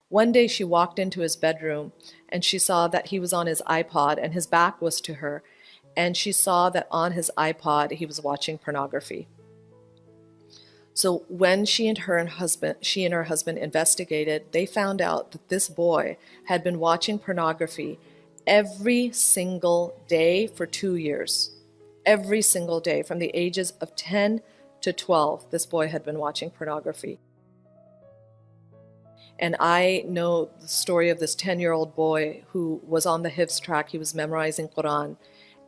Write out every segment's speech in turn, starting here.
One day she walked into his bedroom and she saw that he was on his iPod and his back was to her. And she saw that on his iPod he was watching pornography. So when she and her husband investigated, they found out that this boy had been watching pornography every single day for 2 years. Every single day, from the ages of 10 to 12, this boy had been watching pornography. And I know the story of this 10-year-old boy who was on the Hifz track. He was memorizing Quran,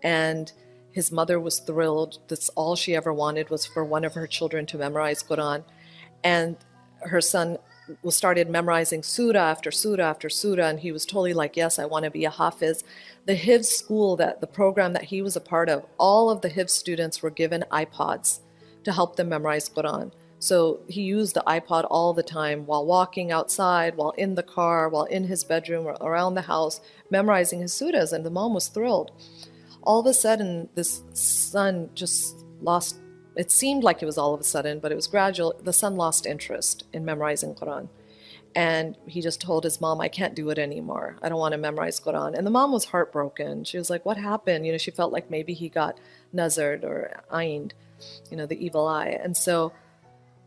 and his mother was thrilled. That's all she ever wanted, was for one of her children to memorize Quran. And her son started memorizing surah after surah after surah, and he was totally like, yes, I want to be a hafiz. The Hifz school, the program that he was a part of, all of the Hifz students were given iPods to help them memorize Quran. So he used the iPod all the time, while walking outside, while in the car, while in his bedroom, or around the house, memorizing his surahs, and the mom was thrilled. All of a sudden, this son just lost, it seemed like it was all of a sudden, but it was gradual. The son lost interest in memorizing Quran. And he just told his mom, I can't do it anymore. I don't want to memorize Quran. And the mom was heartbroken. She was like, what happened? She felt like maybe he got nazared or ained, the evil eye. And so,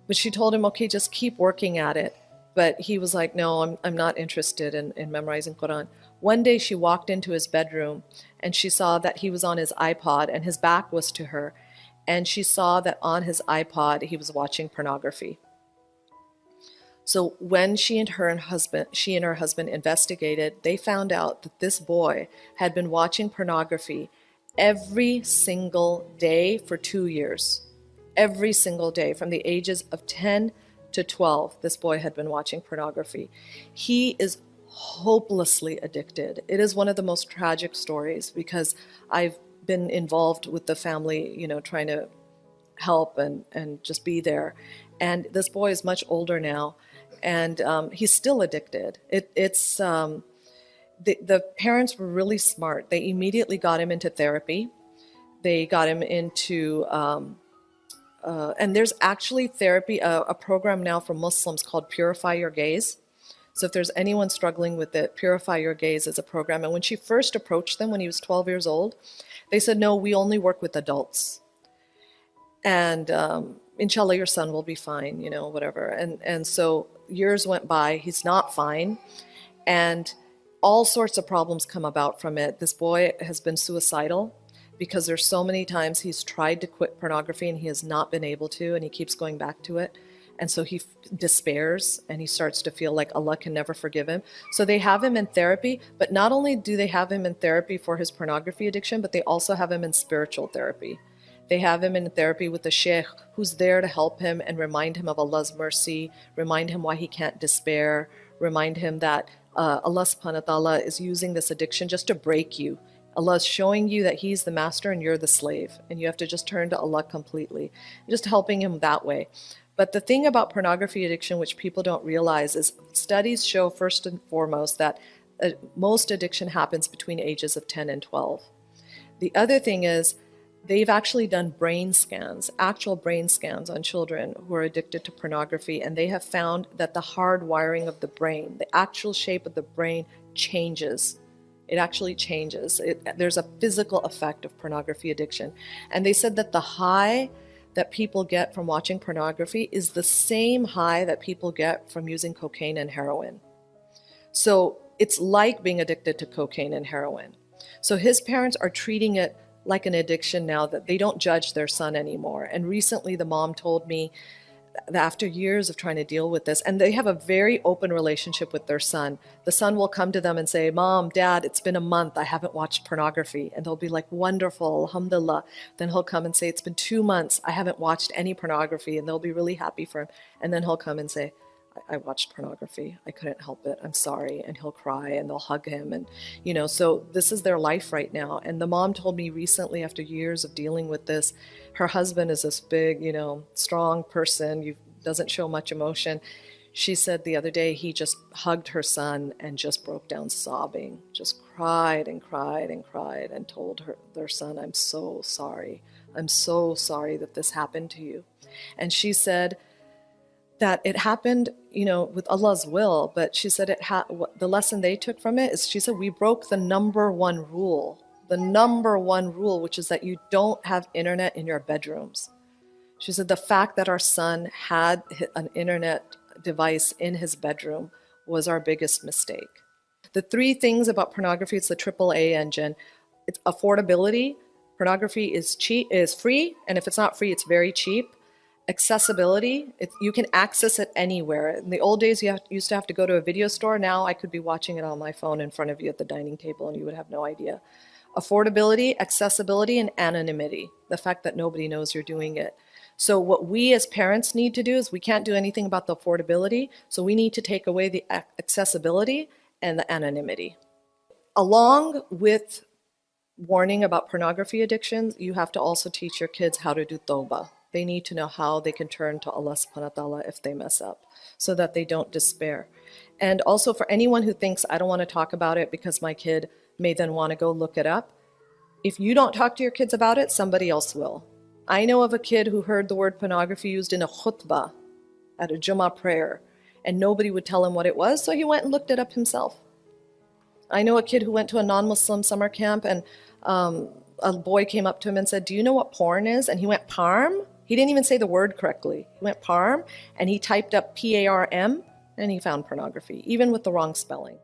but she told him, okay, just keep working at it. But he was like, no, I'm not interested in memorizing Quran. One day she walked into his bedroom and she saw that he was on his iPod and his back was to her. And she saw that on his iPod he was watching pornography. So when she and her husband investigated, they found out that this boy had been watching pornography every single day for 2 years. Every single day, from the ages of 10 to 12, this boy had been watching pornography. He is hopelessly addicted. It is one of the most tragic stories, because I've been involved with the family, trying to help and just be there. And this boy is much older now, and he's still addicted. The parents were really smart. They immediately got him into therapy. They got him into and there's actually therapy, a program now for Muslims called Purify Your Gaze. So if there's anyone struggling with it, Purify Your Gaze is a program. And when she first approached them when he was 12 years old, they said, no, we only work with adults. And inshallah, your son will be fine, whatever. And so years went by, he's not fine. And all sorts of problems come about from it. This boy has been suicidal, because there's so many times he's tried to quit pornography and he has not been able to, and he keeps going back to it. And so he despairs and he starts to feel like Allah can never forgive him. So they have him in therapy, but not only do they have him in therapy for his pornography addiction, but they also have him in spiritual therapy. They have him in therapy with a sheikh who's there to help him and remind him of Allah's mercy, remind him why he can't despair, remind him that Allah subhanahu wa ta'ala is using this addiction just to break you. Allah is showing you that He's the master and you're the slave, and you have to just turn to Allah completely. Just helping him that way. But the thing about pornography addiction, which people don't realize, is studies show first and foremost that most addiction happens between ages of 10 and 12. The other thing is, they've actually done brain scans, actual brain scans on children who are addicted to pornography, and they have found that the hard wiring of the brain, the actual shape of the brain, changes. It actually changes. There's a physical effect of pornography addiction. And they said that the high that people get from watching pornography is the same high that people get from using cocaine and heroin. So it's like being addicted to cocaine and heroin. So his parents are treating it like an addiction now, that they don't judge their son anymore. And recently the mom told me that after years of trying to deal with this, and they have a very open relationship with their son. The son will come to them and say, Mom, Dad, it's been a month, I haven't watched pornography. And they'll be like, wonderful, alhamdulillah. Then he'll come and say, it's been 2 months, I haven't watched any pornography. And they'll be really happy for him. And then he'll come and say, I watched pornography, I couldn't help it, I'm sorry. And he'll cry and they'll hug him. And, so this is their life right now. And the mom told me recently, after years of dealing with this, her husband is this big, strong person, doesn't show much emotion. She said the other day he just hugged her son and just broke down sobbing, just cried and cried and cried, and told their son, I'm so sorry. I'm so sorry that this happened to you. And she said, that it happened, with Allah's will. But she said the lesson they took from it is, she said, we broke the number one rule, which is that you don't have internet in your bedrooms. She said the fact that our son had an internet device in his bedroom was our biggest mistake. The three things about pornography, it's the AAA engine. It's affordability. Pornography is free, and if it's not free, it's very cheap. Accessibility, you can access it anywhere. In the old days, you used to have to go to a video store. Now I could be watching it on my phone in front of you at the dining table, and you would have no idea. Affordability, accessibility, and anonymity, the fact that nobody knows you're doing it. So what we as parents need to do is, we can't do anything about the affordability, so we need to take away the accessibility and the anonymity. Along with warning about pornography addictions, you have to also teach your kids how to do tawbah. They need to know how they can turn to Allah subhanahu wa ta'ala if they mess up, so that they don't despair. And also, for anyone who thinks, I don't want to talk about it because my kid may then want to go look it up, if you don't talk to your kids about it, somebody else will. I know of a kid who heard the word pornography used in a khutbah at a Jummah prayer, and nobody would tell him what it was, so he went and looked it up himself. I know a kid who went to a non-Muslim summer camp, and a boy came up to him and said, do you know what porn is? And he went, parm? He didn't even say the word correctly. He went parm, and he typed up PARM, and he found pornography, even with the wrong spelling.